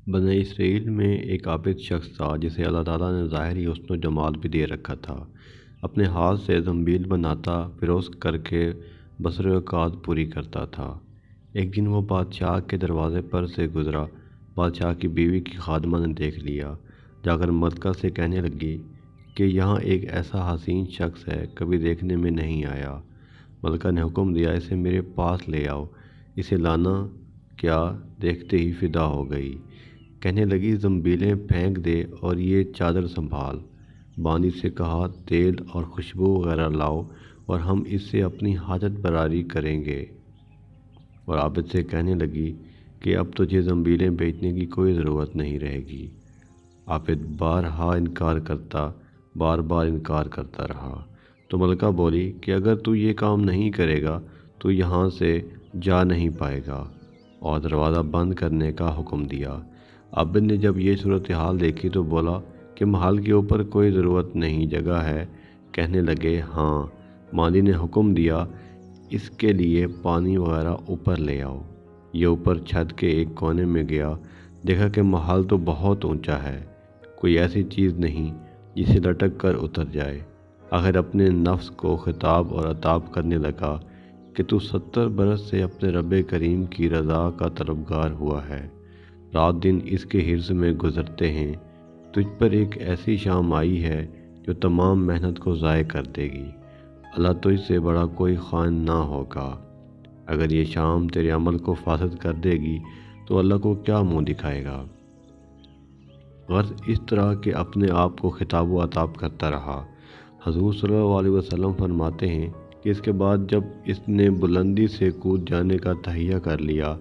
بنی اسرائیل میں ایک عابد شخص تھا جسے اللہ تعالیٰ نے ظاہری حسن و جمال بھی دے رکھا تھا۔ اپنے ہاتھ سے زنبیل بناتا، فروخت کر کے بسر اوقات پوری کرتا تھا۔ ایک دن وہ بادشاہ کے دروازے پر سے گزرا۔ بادشاہ کی بیوی کی خادمہ نے دیکھ لیا، جا کر ملکہ سے کہنے لگی کہ یہاں ایک ایسا حسین شخص ہے، کبھی دیکھنے میں نہیں آیا۔ ملکہ نے حکم دیا، اسے میرے پاس لے آؤ۔ اسے لانا کیا دیکھتے ہی فدا ہو گئی۔ کہنے لگی، زنبیلیں پھینک دے اور یہ چادر سنبھال۔ باندی سے کہا، تیل اور خوشبو وغیرہ لاؤ اور ہم اس سے اپنی حاجت براری کریں گے۔ اور عابد سے کہنے لگی کہ اب تجھے زنبیلیں بیچنے کی کوئی ضرورت نہیں رہے گی۔ عابد بار بار انکار کرتا رہا۔ تو ملکہ بولی کہ اگر تو یہ کام نہیں کرے گا تو یہاں سے جا نہیں پائے گا، اور دروازہ بند کرنے کا حکم دیا۔ عابد نے جب یہ صورتحال دیکھی تو بولا کہ محل کے اوپر کوئی ضرورت نہیں، جگہ ہے؟ کہنے لگے، ہاں۔ باندی نے حکم دیا، اس کے لیے پانی وغیرہ اوپر لے آؤ۔ یہ اوپر چھت کے ایک کونے میں گیا، دیکھا کہ محل تو بہت اونچا ہے، کوئی ایسی چیز نہیں جسے لٹک کر اتر جائے۔ آخر اپنے نفس کو خطاب اور عتاب کرنے لگا کہ تو 70 برس سے اپنے رب کریم کی رضا کا طلبگار ہوا ہے، رات دن اس کے حرص میں گزرتے ہیں، تجھ پر ایک ایسی شام آئی ہے جو تمام محنت کو ضائع کر دے گی۔ اللہ تجھ سے بڑا کوئی خائن نہ ہوگا۔ اگر یہ شام تیرے عمل کو فاسد کر دے گی تو اللہ کو کیا منہ دکھائے گا؟ غرض اس طرح کے اپنے آپ کو خطاب و عتاب کرتا رہا۔ حضور صلی اللہ علیہ وسلم فرماتے ہیں کہ اس کے بعد جب اس نے بلندی سے کود جانے کا تہیہ کر لیا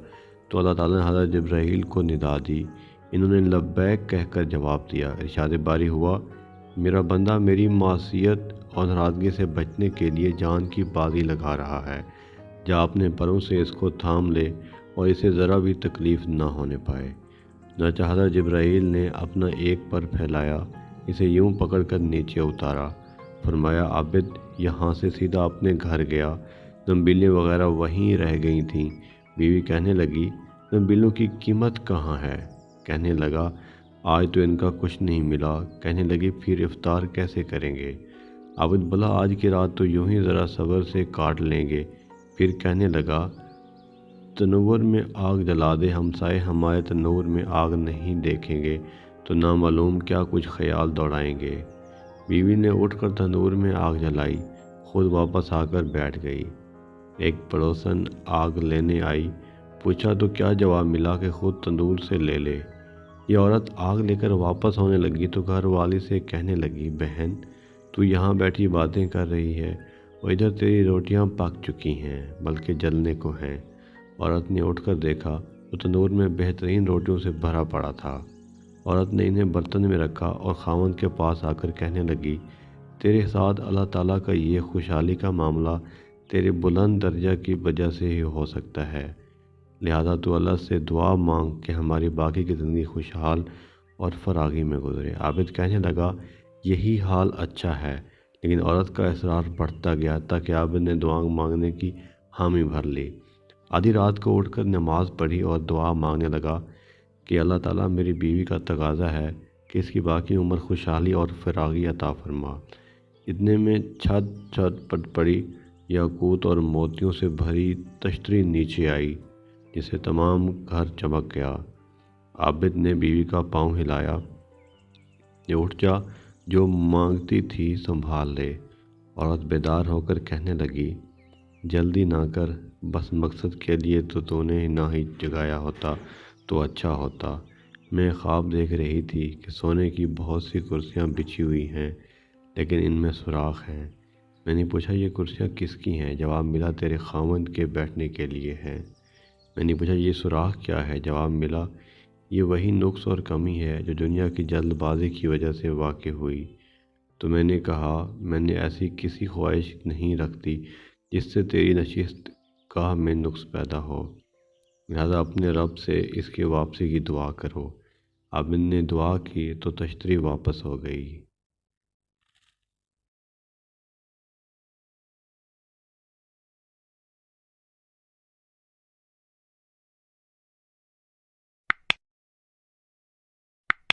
تو اللہ تعالیٰ نے حضرت جبرائیل کو ندا دی۔ انہوں نے لبیک کہہ کر جواب دیا۔ ارشاد باری ہوا، میرا بندہ میری معصیت اور ناراضگی سے بچنے کے لیے جان کی بازی لگا رہا ہے، جا اپنے پروں سے اس کو تھام لے اور اسے ذرا بھی تکلیف نہ ہونے پائے۔ چنانچہ حضرت جبرائیل نے اپنا ایک پر پھیلایا، اسے یوں پکڑ کر نیچے اتارا۔ فرمایا، عابد یہاں سے سیدھا اپنے گھر گیا۔ زنبیلیں وغیرہ وہیں رہ گئی تھیں۔ بیوی کہنے لگی، زنبیلوں کی قیمت کہاں ہے؟ کہنے لگا، آج تو ان کا کچھ نہیں ملا۔ کہنے لگی، پھر افطار کیسے کریں گے؟ عابد بولا، آج کی رات تو یوں ہی ذرا صبر سے کاٹ لیں گے۔ پھر کہنے لگا، تنور میں آگ جلا دے، ہمسائے ہمارے تنور میں آگ نہیں دیکھیں گے تو نامعلوم کیا کچھ خیال دوڑائیں گے۔ بیوی نے اٹھ کر تنور میں آگ جلائی، خود واپس آ کر بیٹھ گئی۔ ایک پڑوسن آگ لینے آئی، پوچھا تو کیا جواب ملا کہ خود تندور سے لے لے۔ یہ عورت آگ لے کر واپس ہونے لگی تو گھر والی سے کہنے لگی، بہن تو یہاں بیٹھی باتیں کر رہی ہے اور ادھر تیری روٹیاں پک چکی ہیں بلکہ جلنے کو ہیں۔ عورت نے اٹھ کر دیکھا تو تندور میں بہترین روٹیوں سے بھرا پڑا تھا۔ عورت نے انہیں برتن میں رکھا اور خاوند کے پاس آ کر کہنے لگی، تیرے ساتھ اللہ تعالیٰ کا یہ خوشحالی کا معاملہ تیرے بلند درجہ کی وجہ سے ہی ہو سکتا ہے، لہذا تو اللہ سے دعا مانگ کہ ہماری باقی کی زندگی خوشحال اور فراغی میں گزرے۔ عابد کہنے لگا، یہی حال اچھا ہے، لیکن عورت کا اصرار بڑھتا گیا تاکہ عابد نے دعا مانگنے کی حامی بھر لی۔ آدھی رات کو اٹھ کر نماز پڑھی اور دعا مانگنے لگا کہ اللہ تعالیٰ میری بیوی کا تقاضا ہے کہ اس کی باقی عمر خوشحالی اور فراغی عطا فرما۔ اتنے میں چھت پٹ پڑی، یاقوت اور موتیوں سے بھری تشتری نیچے آئی جس سے تمام گھر چمک گیا۔ عابد نے بیوی کا پاؤں ہلایا، یہ اٹھ جا، جو مانگتی تھی سنبھال لے۔ عورت بیدار ہو کر کہنے لگی، جلدی نہ کر، بس مقصد کے لیے تو نے نہ ہی جگایا ہوتا تو اچھا ہوتا۔ میں خواب دیکھ رہی تھی کہ سونے کی بہت سی کرسیاں بچھی ہوئی ہیں لیکن ان میں سوراخ ہیں۔ میں نے پوچھا، یہ کرسیاں کس کی ہیں؟ جواب ملا، تیرے خاوند کے بیٹھنے کے لیے ہیں۔ میں نے پوچھا، یہ سوراخ کیا ہے؟ جواب ملا، یہ وہی نقص اور کمی ہے جو دنیا کی جلد بازی کی وجہ سے واقع ہوئی۔ تو میں نے کہا، میں نے ایسی کسی خواہش نہیں رکھتی جس سے تیری نشست گاہ میں نقص پیدا ہو، لہذا اپنے رب سے اس کی واپسی کی دعا کرو۔ عابد نے دعا کی تو تشتری واپس ہو گئی۔